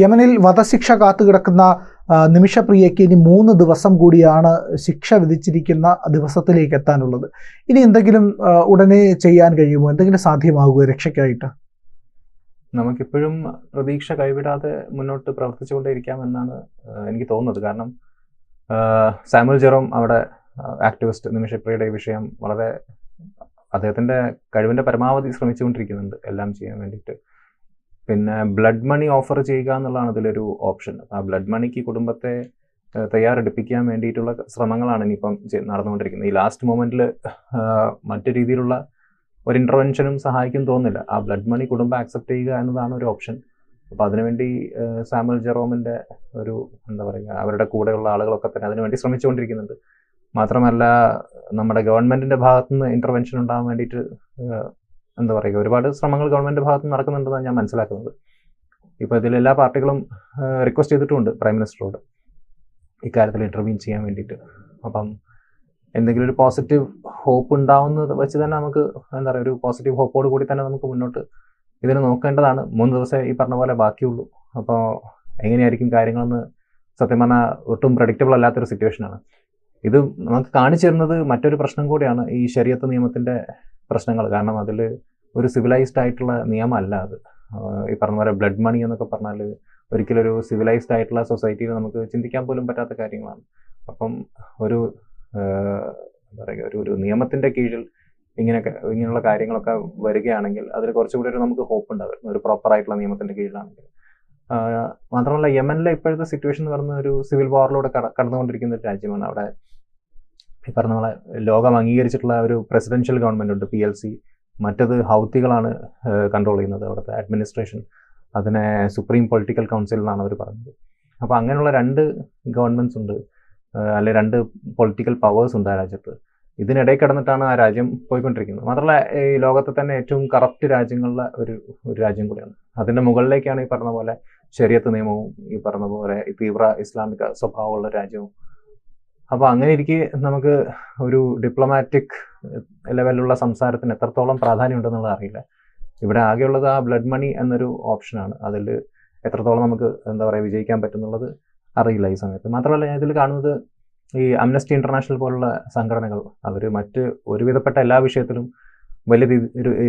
യമനിൽ വധശിക്ഷ കാത്തുകിടക്കുന്ന നിമിഷപ്രിയയ്ക്ക് ഇനി 3 ദിവസം കൂടിയാണ് ശിക്ഷ വിധിച്ചിരിക്കുന്ന ദിവസത്തിലേക്ക് എത്താനുള്ളത്. ഇനി എന്തെങ്കിലും ഉടനെ ചെയ്യാൻ കഴിയുമോ? എന്തെങ്കിലും സാധ്യമാകുമോ രക്ഷയ്ക്കായിട്ട്? നമുക്കിപ്പോഴും പ്രതീക്ഷ കൈവിടാതെ മുന്നോട്ട് പ്രവർത്തിച്ചുകൊണ്ടേയിരിക്കാമെന്നാണ് എനിക്ക് തോന്നുന്നത്. കാരണം സാമുവൽ ജെറോം അവിടെ ആക്ടിവിസ്റ്റ് നിമിഷപ്രിയയുടെ വിഷയം വളരെ അദ്ദേഹത്തിൻ്റെ കഴിവിൻ്റെ പരമാവധി ശ്രമിച്ചുകൊണ്ടിരിക്കുന്നുണ്ട് എല്ലാം ചെയ്യാൻ വേണ്ടിയിട്ട്. പിന്നെ ബ്ലഡ് മണി ഓഫർ ചെയ്യുക എന്നുള്ളതാണ് ഇതിലൊരു ഓപ്ഷൻ. ആ ബ്ലഡ് മണിക്ക് കുടുംബത്തെ തയ്യാറെടുപ്പിക്കാൻ വേണ്ടിയിട്ടുള്ള ശ്രമങ്ങളാണ് ഇനിയിപ്പം നടന്നുകൊണ്ടിരിക്കുന്നത്. ഈ ലാസ്റ്റ് മൊമെൻറ്റിൽ മറ്റു രീതിയിലുള്ള ഒരു ഇൻ്റർവെൻഷനും സഹായിക്കും തോന്നുന്നില്ല. ആ ബ്ലഡ് മണി കുടുംബം ആക്സെപ്റ്റ് ചെയ്യുക എന്നതാണ് ഒരു ഓപ്ഷൻ. അപ്പോൾ അതിനുവേണ്ടി സാമുവൽ ജെറോമിൻ്റെ ഒരു എന്താ പറയുക, അവരുടെ കൂടെയുള്ള ആളുകളൊക്കെ തന്നെ അതിനുവേണ്ടി ശ്രമിച്ചുകൊണ്ടിരിക്കുന്നുണ്ട്. മാത്രമല്ല നമ്മുടെ ഗവൺമെൻറ്റിൻ്റെ ഭാഗത്തുനിന്ന് ഇൻ്റർവെൻഷൻ ഉണ്ടാകാൻ വേണ്ടിയിട്ട് എന്താ പറയുക, ഒരുപാട് ശ്രമങ്ങൾ ഗവൺമെൻറ് ഭാഗത്ത് നടക്കുന്നുണ്ടെന്നാണ് ഞാൻ മനസ്സിലാക്കുന്നത്. ഇപ്പോൾ ഇതിൽ എല്ലാ പാർട്ടികളും റിക്വസ്റ്റ് ചെയ്തിട്ടുമുണ്ട് പ്രൈം മിനിസ്റ്ററോട് ഇക്കാര്യത്തിൽ ഇൻ്റർവ്യൂ ചെയ്യാൻ വേണ്ടിയിട്ട്. അപ്പം എന്തെങ്കിലും ഒരു പോസിറ്റീവ് ഹോപ്പ് ഉണ്ടാവുന്നത് വെച്ച് തന്നെ നമുക്ക് എന്താ പറയുക, ഒരു പോസിറ്റീവ് ഹോപ്പോട് കൂടി തന്നെ നമുക്ക് മുന്നോട്ട് ഇതിന് നോക്കേണ്ടതാണ്. 3 ദിവസം ഈ പറഞ്ഞ പോലെ ബാക്കിയുള്ളൂ. അപ്പോൾ എങ്ങനെയായിരിക്കും കാര്യങ്ങളെന്ന് സത്യം പറഞ്ഞാൽ ഒട്ടും പ്രഡിക്റ്റബിൾ അല്ലാത്തൊരു സിറ്റുവേഷനാണ്. ഇത് നമുക്ക് കാണിച്ചു തരുന്നത് മറ്റൊരു പ്രശ്നം കൂടിയാണ്, ഈ ശരീഅത്ത് നിയമത്തിൻ്റെ പ്രശ്നങ്ങൾ. കാരണം അതിൽ ഒരു സിവിലൈസ്ഡ് ആയിട്ടുള്ള നിയമമല്ല അത്. ഈ പറഞ്ഞ പോലെ ബ്ലഡ് മണി എന്നൊക്കെ പറഞ്ഞാൽ ഒരിക്കലും ഒരു സിവിലൈസ്ഡ് ആയിട്ടുള്ള സൊസൈറ്റിയിൽ നമുക്ക് ചിന്തിക്കാൻ പോലും പറ്റാത്ത കാര്യങ്ങളാണ്. അപ്പം ഒരു എന്താ പറയുക, ഒരു നിയമത്തിൻ്റെ കീഴിൽ ഇങ്ങനെയുള്ള കാര്യങ്ങളൊക്കെ വരികയാണെങ്കിൽ അതിൽ കുറച്ചുകൂടി നമുക്ക് ഹോപ്പ് ഉണ്ടാകും, ഒരു പ്രോപ്പറായിട്ടുള്ള നിയമത്തിൻ്റെ കീഴിലാണെങ്കിൽ. മാത്രമല്ല യമനിലെ ഇപ്പോഴത്തെ സിറ്റുവേഷൻ എന്ന് പറയുന്ന ഒരു സിവിൽ വാറിലൂടെ കടന്നുകൊണ്ടിരിക്കുന്ന ഒരു രാജ്യമാണ്. അവിടെ ഈ പറഞ്ഞ പോലെ ലോകം അംഗീകരിച്ചിട്ടുള്ള ഒരു പ്രസിഡൻഷ്യൽ ഗവൺമെൻറ് ഉണ്ട്, PLC. മറ്റത് ഹൗത്തികളാണ് കൺട്രോൾ ചെയ്യുന്നത് അവിടുത്തെ അഡ്മിനിസ്ട്രേഷൻ. അതിനെ സുപ്രീം പൊളിറ്റിക്കൽ കൗൺസിൽ എന്നാണ് അവർ പറഞ്ഞത്. അപ്പോൾ അങ്ങനെയുള്ള 2 ഗവൺമെൻറ്റ്സ് ഉണ്ട്, അല്ലെ 2 പൊളിറ്റിക്കൽ പവേഴ്സ് ഉണ്ട് ആ രാജ്യത്ത്. ഇതിനിടയിൽ കിടന്നിട്ടാണ് ആ രാജ്യം പോയിക്കൊണ്ടിരിക്കുന്നത്. മാത്രമല്ല ഈ ലോകത്തെ തന്നെ ഏറ്റവും കറപ്റ്റ് രാജ്യങ്ങളിലെ ഒരു രാജ്യം കൂടിയാണ്. അതിൻ്റെ മുകളിലേക്കാണ് ഈ പറഞ്ഞ പോലെ ശരീഅത്ത് നിയമവും ഈ പറഞ്ഞ പോലെ തീവ്ര ഇസ്ലാമിക സ്വഭാവമുള്ള രാജ്യവും. അപ്പോൾ അങ്ങനെ ഇരിക്കെ നമുക്ക് ഒരു ഡിപ്ലോമാറ്റിക് ലെവലിലുള്ള സംസാരത്തിന് എത്രത്തോളം പ്രാധാന്യം ഉണ്ടെന്നുള്ളത് അറിയില്ല. ഇവിടെ ആകെയുള്ളത് ആ ബ്ലഡ് മണി എന്നൊരു ഓപ്ഷനാണ്. അതിൽ എത്രത്തോളം നമുക്ക് എന്താ പറയുക വിജയിക്കാൻ പറ്റുന്നുള്ളത് അറിയില്ല ഈ സമയത്ത്. മാത്രമല്ല ഞാൻ ഇതിൽ കാണുന്നത് ഈ അംനസ്റ്റി ഇൻ്റർനാഷണൽ പോലുള്ള സംഘടനകൾ അവർ മറ്റ് ഒരുവിധപ്പെട്ട എല്ലാ വിഷയത്തിലും വലിയ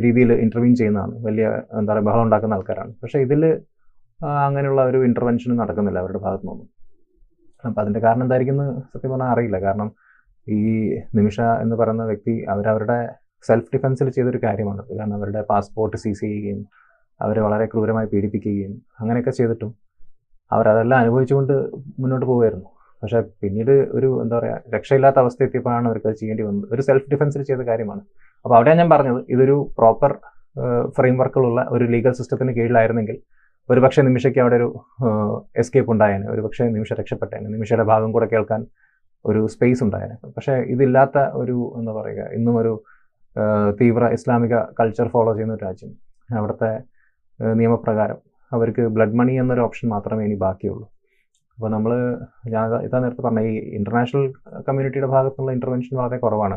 രീതിയിൽ ഇൻ്റർവ്യൂ ചെയ്യുന്നതാണ്, വലിയ എന്താ പറയുക ബഹളം ഉണ്ടാക്കുന്ന ആൾക്കാരാണ്. പക്ഷേ ഇതിൽ അങ്ങനെയുള്ള ഒരു ഇൻ്റർവെൻഷനും നടക്കുന്നില്ല അവരുടെ ഭാഗത്തു നിന്നൊന്നും. അപ്പം അതിൻ്റെ കാരണം എന്തായിരിക്കും എന്ന് സത്യം പറഞ്ഞാൽ അറിയില്ല. കാരണം ഈ നിമിഷ എന്ന് പറയുന്ന വ്യക്തി അവരവരുടെ സെൽഫ് ഡിഫെൻസിൽ ചെയ്തൊരു കാര്യമാണ്. കാരണം അവരുടെ പാസ്പോർട്ട് സീസ് ചെയ്യുകയും അവരെ വളരെ ക്രൂരമായി പീഡിപ്പിക്കുകയും അങ്ങനെയൊക്കെ ചെയ്തിട്ടും അവരതെല്ലാം അനുഭവിച്ചുകൊണ്ട് മുന്നോട്ട് പോവുമായിരുന്നു. പക്ഷേ പിന്നീട് ഒരു എന്താ പറയുക രക്ഷയില്ലാത്ത അവസ്ഥ എത്തിയപ്പോഴാണ് അവർക്ക് അത് ചെയ്യേണ്ടി വന്നത്. ഒരു സെൽഫ് ഡിഫെൻസിൽ ചെയ്ത കാര്യമാണ്. അപ്പോൾ അവിടെയാണ് ഞാൻ പറഞ്ഞത്, ഇതൊരു പ്രോപ്പർ ഫ്രെയിം വർക്കുകളുള്ള ഒരു ലീഗൽ സിസ്റ്റത്തിന് കീഴിലായിരുന്നെങ്കിൽ ഒരുപക്ഷെ നിമിഷയ്ക്ക് അവിടെ ഒരു എസ്കേപ്പ് ഉണ്ടായേനെ, ഒരുപക്ഷെ നിമിഷ രക്ഷപ്പെട്ടേനെ, നിമിഷയുടെ ഭാഗം കൂടെ കേൾക്കാൻ ഒരു സ്പേസ് ഉണ്ടായേനെ. പക്ഷേ ഇതില്ലാത്ത ഒരു എന്താ പറയുക, ഇന്നും ഒരു തീവ്ര ഇസ്ലാമിക കൾച്ചർ ഫോളോ ചെയ്യുന്ന ഒരു രാജ്യം, അവിടുത്തെ നിയമപ്രകാരം അവർക്ക് ബ്ലഡ് മണി എന്നൊരു ഓപ്ഷൻ മാത്രമേ ഇനി ബാക്കിയുള്ളൂ. അപ്പോൾ ഞാൻ ഇതാ നേരത്തെ പറഞ്ഞ ഈ ഇൻ്റർനാഷണൽ കമ്മ്യൂണിറ്റിയുടെ ഭാഗത്തുനിന്നുള്ള ഇൻ്റർവെൻഷൻ വളരെ കുറവാണ്.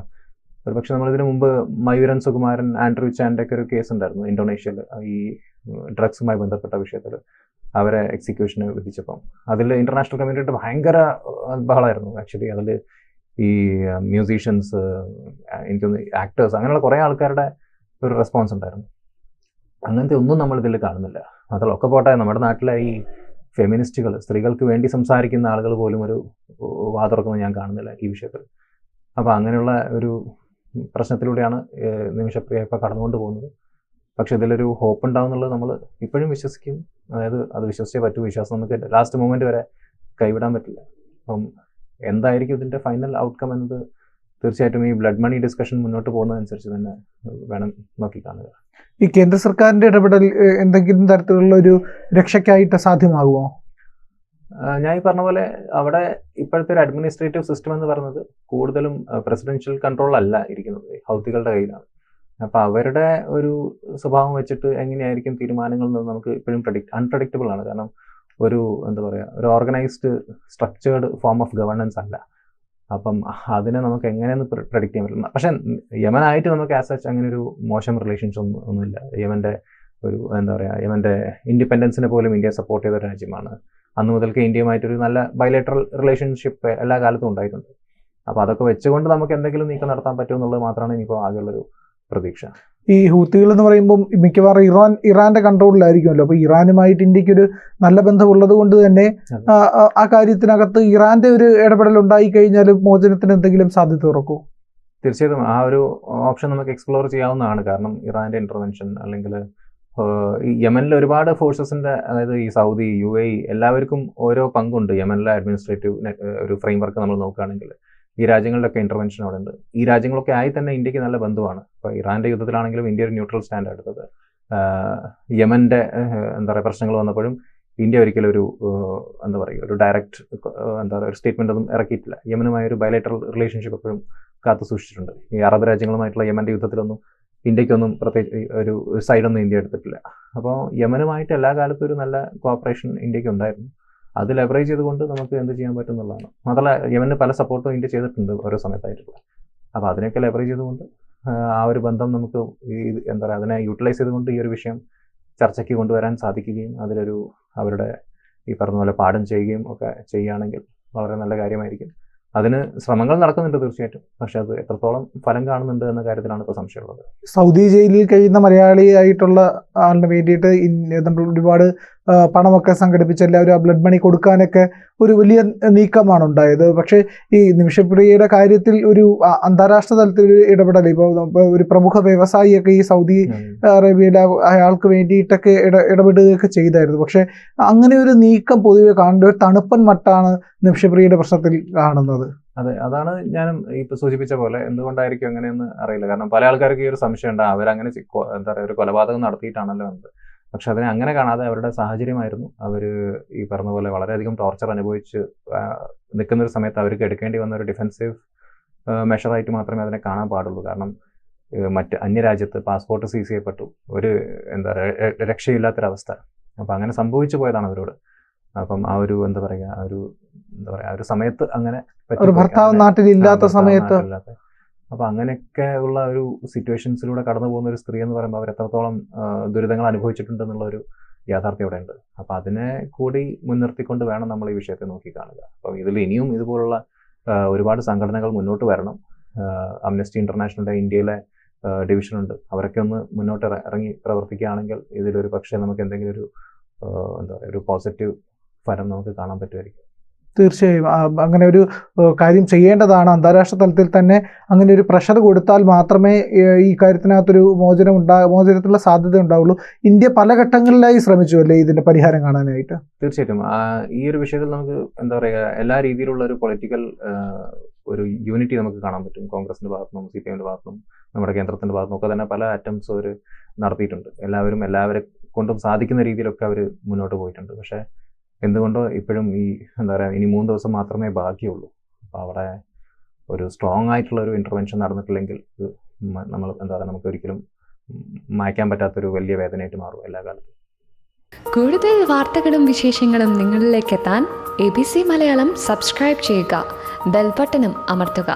ഒരുപക്ഷെ നമ്മളിതിനു മുമ്പ് മയൂരൻ സുകുമാരൻ, ആൻഡ്രൂ ചാൻ്റെ ഒക്കെ ഒരു കേസ് ഉണ്ടായിരുന്നു ഇന്തോനേഷ്യയിൽ, ഈ ഡ്രഗ്സുമായി ബന്ധപ്പെട്ട വിഷയത്തിൽ അവരെ എക്സിക്യൂഷന് വിധിച്ചപ്പം അതിൽ ഇൻ്റർനാഷണൽ കമ്മ്യൂണിറ്റിയുടെ ഭയങ്കര ബഹളമായിരുന്നു. ആക്ച്വലി അതിൽ ഈ മ്യൂസീഷ്യൻസ്, എനിക്കൊന്ന് ആക്ടേഴ്സ്, അങ്ങനെയുള്ള കുറേ ആൾക്കാരുടെ ഒരു റെസ്പോൺസ് ഉണ്ടായിരുന്നു. അങ്ങനത്തെ ഒന്നും നമ്മളിതിൽ കാണുന്നില്ല. അതിലൊക്കെ പോട്ടെ, നമ്മുടെ നാട്ടിലെ ഈ ഫെമിനിസ്റ്റുകൾ, സ്ത്രീകൾക്ക് വേണ്ടി സംസാരിക്കുന്ന ആളുകൾ പോലും ഒരു വാതുറക്കുന്നത് ഞാൻ കാണുന്നില്ല ഈ വിഷയത്തിൽ. അപ്പോൾ അങ്ങനെയുള്ള ഒരു പ്രശ്നത്തിലൂടെയാണ് നിമിഷപ്രിയ ഇപ്പോൾ കടന്നുകൊണ്ട് പോകുന്നത്. പക്ഷെ ഇതിലൊരു ഹോപ്പ് ഉണ്ടാവും എന്നുള്ളത് നമ്മൾ ഇപ്പോഴും വിശ്വസിക്കും. അതായത് അത് വിശ്വസിച്ചേ പറ്റൂ. വിശ്വാസം നമുക്ക് ലാസ്റ്റ് മൊമെൻറ്റ് വരെ കൈവിടാൻ പറ്റില്ല. അപ്പം എന്തായിരിക്കും ഇതിൻ്റെ ഫൈനൽ ഔട്ട്കം എന്നത് തീർച്ചയായിട്ടും ഈ ബ്ലഡ് മണി ഡിസ്കഷൻ മുന്നോട്ട് പോകുന്നതനുസരിച്ച് തന്നെ വേണം നോക്കി കാണുക. ഈ കേന്ദ്ര സർക്കാരിൻ്റെ ഇടപെടൽ എന്തെങ്കിലും തരത്തിലുള്ള ഒരു രക്ഷയ്ക്കായിട്ട് സാധ്യമാകുമോ? ഞാൻ ഈ പറഞ്ഞ പോലെ അവിടെ ഇപ്പോഴത്തെ ഒരു അഡ്മിനിസ്ട്രേറ്റീവ് സിസ്റ്റം എന്ന് പറയുന്നത് കൂടുതലും പ്രസിഡൻഷ്യൽ കൺട്രോൾ അല്ല ഇരിക്കുന്നത്, ഹൗത്തികളുടെ കയ്യിലാണ്. അപ്പോൾ അവരുടെ ഒരു സ്വഭാവം വെച്ചിട്ട് എങ്ങനെയായിരിക്കും തീരുമാനങ്ങൾ എന്ന് നമുക്ക് ഇപ്പോഴും അൺപ്രഡിക്റ്റബിൾ ആണ്. കാരണം ഒരു എന്താ പറയുക, ഒരു organised structured form of governance അല്ല. അപ്പം അതിനെ നമുക്ക് എങ്ങനെയെന്ന് പ്രഡിക്റ്റ് ചെയ്യാൻ പറ്റില്ല. പക്ഷേ യമനായിട്ട് നമുക്ക് ആസ് സച്ച് അങ്ങനെ ഒരു മോശം റിലേഷൻസ് ഒന്നുമില്ല. യമൻ്റെ ഒരു എന്താ പറയുക, യമൻ്റെ ഇൻഡിപെൻഡൻസിനെ പോലും ഇന്ത്യ സപ്പോർട്ട് ചെയ്ത രാജ്യമാണ്. അന്ന് മുതൽക്ക് ഇന്ത്യയുമായിട്ടൊരു നല്ല ബൈലേറ്ററൽ റിലേഷൻഷിപ്പ് എല്ലാ കാലത്തും ഉണ്ടായിട്ടുണ്ട്. അപ്പോൾ അതൊക്കെ വെച്ചുകൊണ്ട് നമുക്ക് എന്തെങ്കിലും നീക്കം നടത്താൻ പറ്റുമെന്നുള്ളത് മാത്രമാണ് ഇനിയിപ്പോൾ ആകെയുള്ളൊരു പ്രതീക്ഷ. ഈ ഹൂത്തികൾ എന്ന് പറയുമ്പോൾ മിക്കവാറും ഇറാന്റെ കൺട്രോളിലായിരിക്കുമല്ലോ. അപ്പോൾ ഇറാനുമായിട്ട് ഇന്ത്യക്കൊരു നല്ല ബന്ധമുള്ളത് കൊണ്ട് തന്നെ ആ കാര്യത്തിനകത്ത് ഇറാന്റെ ഒരു ഇടപെടൽ ഉണ്ടായി കഴിഞ്ഞാൽ മോചനത്തിന് എന്തെങ്കിലും സാധ്യത തുറക്കൂ? തീർച്ചയായിട്ടും ആ ഒരു ഓപ്ഷൻ നമുക്ക് എക്സ്പ്ലോർ ചെയ്യാവുന്നതാണ്. കാരണം ഇറാന്റെ ഇന്റർവെൻഷൻ അല്ലെങ്കിൽ ഈ യമനിലെ ഒരുപാട് ഫോഴ്സസിന്റെ, അതായത് ഈ സൗദി, UAE എല്ലാവർക്കും ഓരോ പങ്കുണ്ട് യമനിലെ അഡ്മിനിസ്ട്രേറ്റീവ് ഒരു ഫ്രെയിം വർക്ക് നമ്മൾ നോക്കുകയാണെങ്കിൽ. ഈ രാജ്യങ്ങളിലൊക്കെ ഇന്റർവെൻഷൻ അവിടെ ഉണ്ട്. ഈ രാജ്യങ്ങളൊക്കെ ആയി തന്നെ ഇന്ത്യക്ക് നല്ല ബന്ധമാണ്. ഇപ്പോൾ ഇറാന്റെ യുദ്ധത്തിലാണെങ്കിലും ഇന്ത്യ ഒരു ന്യൂട്രൽ സ്റ്റാൻഡ് എടുത്തത്. യമന്റെ എന്താ പറയുക പ്രശ്നങ്ങൾ വന്നപ്പോഴും ഇന്ത്യ ഒരിക്കലും ഒരു എന്താ പറയുക ഒരു ഡയറക്റ്റ് എന്താ പറയുക ഒരു സ്റ്റേറ്റ്മെന്റ് ഒന്നും ഇറക്കിയിട്ടില്ല. യമനുമായ ഒരു ബയലേറ്ററൽ റിലേഷൻഷിപ്പ് എപ്പോഴും കാത്തു സൂക്ഷിച്ചിട്ടുണ്ട്. ഈ അറബ് രാജ്യങ്ങളുമായിട്ടുള്ള യമന്റെ യുദ്ധത്തിലൊന്നും ഇന്ത്യക്കൊന്നും പ്രത്യേകിച്ച് ഒരു സൈഡൊന്നും ഇന്ത്യ എടുത്തിട്ടില്ല. അപ്പോൾ യമനുമായിട്ട് എല്ലാ കാലത്തും ഒരു നല്ല കോപ്പറേഷൻ ഇന്ത്യക്ക് ഉണ്ടായിരുന്നു. അത് ലെവറേജ് ചെയ്തുകൊണ്ട് നമുക്ക് എന്ത് ചെയ്യാൻ പറ്റും എന്നുള്ളതാണ്. മാത്രമല്ല യമന് പല സപ്പോർട്ടും ഇന്ത്യ ചെയ്തിട്ടുണ്ട് ഓരോ സമയത്തായിട്ടുള്ള. അപ്പോൾ അതിനെയൊക്കെ ലെവറേജ് ചെയ്തുകൊണ്ട് ആ ഒരു ബന്ധം നമുക്ക് എന്താ പറയുക അതിനെ യൂട്ടിലൈസ് ചെയ്തുകൊണ്ട് ഈ ഒരു വിഷയം ചർച്ചയ്ക്ക് കൊണ്ടുവരാൻ സാധിക്കുകയും അതിലൊരു അവരുടെ ഈ പറഞ്ഞ പോലെ പാഠം ചെയ്യുകയും ഒക്കെ ചെയ്യുകയാണെങ്കിൽ വളരെ നല്ല കാര്യമായിരിക്കും. അതിന് ശ്രമങ്ങൾ നടക്കുന്നുണ്ട് തീർച്ചയായിട്ടും. പക്ഷെ അത് എത്രത്തോളം ഫലം കാണുന്നുണ്ട് എന്ന കാര്യത്തിലാണ് ഇപ്പോൾ സംശയമുള്ളത്. സൗദി ജയിലിൽ കഴിയുന്ന മലയാളിയായിട്ടുള്ള ആളിന് വേണ്ടിയിട്ട് നമ്മൾ ഒരുപാട് പണമൊക്കെ സംഘടിപ്പിച്ച് എല്ലാവരും ആ ബ്ലഡ് മണി കൊടുക്കാനൊക്കെ ഒരു വലിയ നീക്കമാണ് ഉണ്ടായത്. പക്ഷേ ഈ നിമിഷപ്രിയയുടെ കാര്യത്തിൽ ഒരു അന്താരാഷ്ട്ര തലത്തിൽ ഒരു ഇടപെടൽ, ഇപ്പോൾ ഒരു പ്രമുഖ വ്യവസായിയൊക്കെ ഈ സൗദി അറേബ്യയിലെ അയാൾക്ക് വേണ്ടിയിട്ടൊക്കെ ഇടപെടുകയൊക്കെ ചെയ്തായിരുന്നു. പക്ഷെ അങ്ങനെ ഒരു നീക്കം പൊതുവെ കാണേണ്ട ഒരു തണുപ്പൻ മട്ടാണ് നിമിഷപ്രിയയുടെ പ്രശ്നത്തിൽ കാണുന്നത്. അതെ, അതാണ് ഞാനും ഇപ്പൊ സൂചിപ്പിച്ച പോലെ. എന്തുകൊണ്ടായിരിക്കും അങ്ങനെയെന്ന് അറിയില്ല. കാരണം പല ആൾക്കാർക്ക് ഈ ഒരു സംശയം ഉണ്ട്, അവരങ്ങനെ എന്താ പറയുക ഒരു കൊലപാതകം നടത്തിയിട്ടാണല്ലോ എന്ന്. പക്ഷെ അതിനെ അങ്ങനെ കാണാതെ അവരുടെ സാഹചര്യമായിരുന്നു. അവർ ഈ പറഞ്ഞ പോലെ വളരെയധികം ടോർച്ചർ അനുഭവിച്ച് നിൽക്കുന്ന ഒരു സമയത്ത് അവർക്ക് എടുക്കേണ്ടി വന്ന ഒരു ഡിഫെൻസീവ് മെഷറായിട്ട് മാത്രമേ അതിനെ കാണാൻ പാടുള്ളൂ. കാരണം മറ്റ് അന്യരാജ്യത്ത് പാസ്പോർട്ട് സീസ് ചെയ്യപ്പെട്ടു, ഒരു എന്താ പറയുക രക്ഷയില്ലാത്തൊരവസ്ഥ. അപ്പം അങ്ങനെ സംഭവിച്ചു പോയതാണ് അവരോട്. അപ്പം ആ ഒരു എന്താ പറയുക ആ ഒരു സമയത്ത് അങ്ങനെ ഒരു ഭർത്താവ് നാട്ടിലില്ലാത്ത സമയത്ത്. അപ്പൊ അങ്ങനെയൊക്കെ ഉള്ള ഒരു സിറ്റുവേഷൻസിലൂടെ കടന്നു പോകുന്ന ഒരു സ്ത്രീ എന്ന് പറയുമ്പോൾ അവർ എത്രത്തോളം ദുരിതങ്ങൾ അനുഭവിച്ചിട്ടുണ്ടെന്നുള്ള ഒരു യാഥാർത്ഥ്യം ഇവിടെ ഉണ്ട്. അപ്പൊ അതിനെ കൂടി മുൻനിർത്തിക്കൊണ്ട് വേണം നമ്മൾ ഈ വിഷയത്തെ നോക്കി കാണുക. അപ്പം ഇതിൽ ഇനിയും ഇതുപോലുള്ള ഒരുപാട് സംഘടനകൾ മുന്നോട്ട് വരണം. അംനസ്റ്റി ഇന്റർനാഷണലിന്റെ ഇന്ത്യയിലെ ഡിവിഷൻ ഉണ്ട്. അവരൊക്കെ ഒന്ന് മുന്നോട്ട് ഇറങ്ങി പ്രവർത്തിക്കുകയാണെങ്കിൽ ഇതിലൊരു പക്ഷേ നമുക്ക് എന്തെങ്കിലും ഒരു എന്താ പറയുക ഒരു പോസിറ്റീവ് ഫലം നമുക്ക് കാണാൻ പറ്റുമായിരിക്കും. തീർച്ചയായും അങ്ങനെ ഒരു കാര്യം ചെയ്യേണ്ടതാണ്. അന്താരാഷ്ട്ര തലത്തിൽ തന്നെ അങ്ങനെ ഒരു പ്രഷർ കൊടുത്താൽ മാത്രമേ ഈ കാര്യത്തിനകത്തൊരു മോചനത്തിനുള്ള സാധ്യത ഉണ്ടാവുള്ളൂ. ഇന്ത്യ പല ഘട്ടങ്ങളിലായി ശ്രമിച്ചു അല്ലേ ഇതിന്റെ പരിഹാരം കാണാനായിട്ട്? തീർച്ചയായിട്ടും ഈ ഒരു വിഷയത്തിൽ നമുക്ക് എന്താ പറയുക എല്ലാ രീതിയിലുള്ള ഒരു പൊളിറ്റിക്കൽ ഒരു യൂണിറ്റി നമുക്ക് കാണാൻ പറ്റും. കോൺഗ്രസിന്റെ ഭാഗത്തുനിന്നും CPIന്റെ ഭാഗത്തുനിന്നും നമ്മുടെ കേന്ദ്രത്തിന്റെ ഭാഗത്തുനിന്നും ഒക്കെ തന്നെ പല അറ്റംപ്റ്റ്സ് അവർ നടത്തിയിട്ടുണ്ട്. എല്ലാവരെ കൊണ്ടും സാധിക്കുന്ന രീതിയിലൊക്കെ അവർ മുന്നോട്ട് പോയിട്ടുണ്ട്. പക്ഷേ എന്തുകൊണ്ടോ ഇപ്പോഴും ഈ എന്താ പറയുക ഇനി 3 ദിവസം മാത്രമേ ബാക്കിയുള്ളൂ. അപ്പോൾ അവിടെ ഒരു സ്ട്രോങ് ആയിട്ടുള്ള ഒരു ഇന്റർവെൻഷൻ നടന്നിട്ടില്ലെങ്കിൽ നമ്മൾ എന്താ പറയുക നമുക്ക് ഒരിക്കലും മായ്ക്കാൻ പറ്റാത്തൊരു വലിയ വേദനയായിട്ട് മാറും എല്ലാ കാലത്തും. കൂടുതൽ വാർത്തകളും വിശേഷങ്ങളും നിങ്ങളിലേക്ക് എത്താൻ ABC മലയാളം സബ്സ്ക്രൈബ് ചെയ്യുക, ബെൽ ബട്ടണും അമർത്തുക.